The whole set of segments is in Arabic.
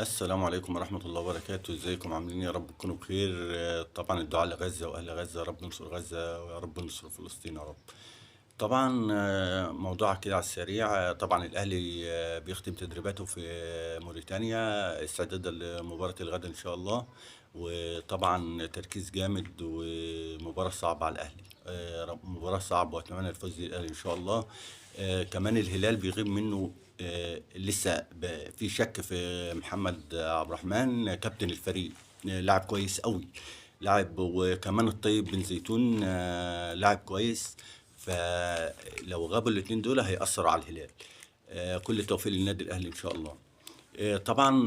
السلام عليكم ورحمة الله وبركاته. ازيكم عاملين إيه؟ يا رب تكونوا بخير. طبعا الدعاء لغزة وأهل غزة، يا رب انصر غزة ويا رب انصر فلسطين يا رب. طبعا موضوع كده على السريع. طبعا الأهلي بيختم تدريباته في موريتانيا استعدادا لمباراة الغد إن شاء الله. وطبعا تركيز جامد ومباراة صعبة على الأهلي. مباراة صعبة وأتمنى الفوز للأهلي إن شاء الله. كمان الهلال بيغيب منه. لسه في شك في محمد عبد الرحمن كابتن الفريق. لاعب كويس قوي. لاعب، وكمان الطيب بن زيتون لاعب كويس. فلو غابوا الاتنين دول هيأثروا على الهلال. كل التوفيق للنادي الأهلي إن شاء الله. طبعا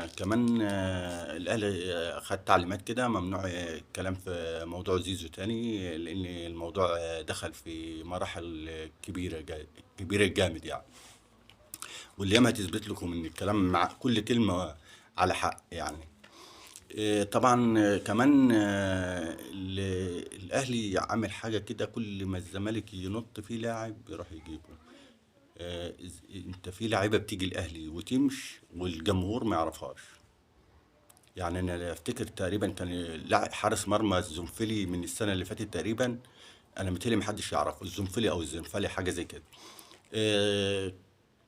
كمان الأهلي خد تعليمات كده ممنوع الكلام في موضوع زيزو تاني، لأن الموضوع دخل في مراحل كبيرة جامد يعني. والأيام هتثبت لكم إن الكلام مع كل كلمة على حق يعني. طبعا كمان الأهلي عامل حاجة كده، كل ما الزمالك ينط فيه لاعب يروح يجيبه. انت في لعيبه بتيجي الاهلي وتمشي والجمهور ما يعرفهاش. يعني انا افتكر تقريبا كان لاعب حارس مرمى الزنفلي من السنه اللي فاتت تقريبا. انا متهيألي محدش يعرفه، الزنفلي او الزنفلي حاجه زي كده. آه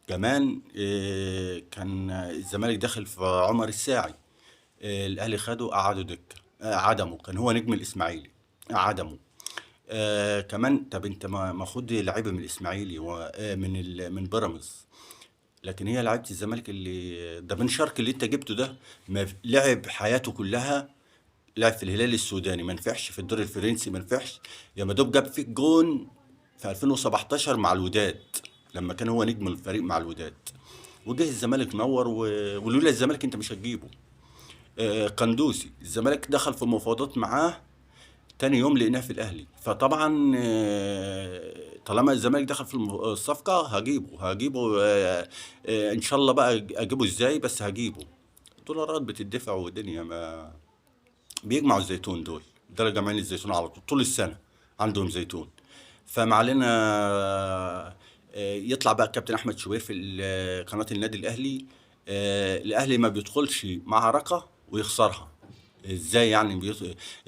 كمان كان الزمالك داخل في عمر الساعي. الاهلي خده قعدوا دكه. عدمه، كان هو نجم الاسماعيلي. عدمه. كمان طب انت ما خد لعيبه من الاسماعيلي من بيراميدز. لكن هي لعيبه الزمالك اللي ده بن شرقي اللي انت جبته ده ما لعب حياته كلها. لعب في الهلال السوداني ما نفعش، في الدوري الفرنسي ما نفعش. يا ما دوب جاب فيك جون في 2017 مع الوداد، لما كان هو نجم الفريق مع الوداد. وجه الزمالك نور ولولا الزمالك انت مش هتجيبه. قندوسي الزمالك دخل في مفاوضات معاه. تاني يوم لقيناه في الاهلي. فطبعا طالما الزمالك دخل في الصفقه هجيبه ان شاء الله بقى. اجيبه ازاي؟ بس هجيبه. دولارات بتدفع والدنيا ما بيجمعوا الزيتون دول. ده جمعين الزيتون على طول السنه عندهم زيتون. فما علينا. يطلع بقى كابتن احمد شوبير في قناه النادي الاهلي. الاهلي ما بيدخلش معركه ويخسرها. ازاي يعني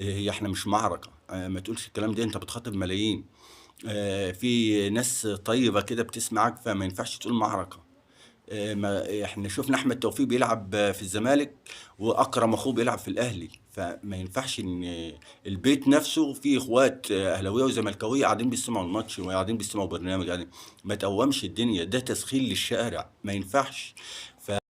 هي احنا مش معركه. ما تقولش الكلام ده، انت بتخاطب ملايين. في ناس طيبه كده بتسمعك، فما ينفعش تقول معركه. ما احنا شفنا احمد توفيق بيلعب في الزمالك، واكرم اخوه بيلعب في الاهلي. فما ينفعش ان البيت نفسه فيه اخوات اهلاويه وزملكاويه قاعدين بيسمعوا الماتش وقاعدين بيسمعوا برنامج يعني. ما تقومش الدنيا، ده تسخين للشارع، ما ينفعش.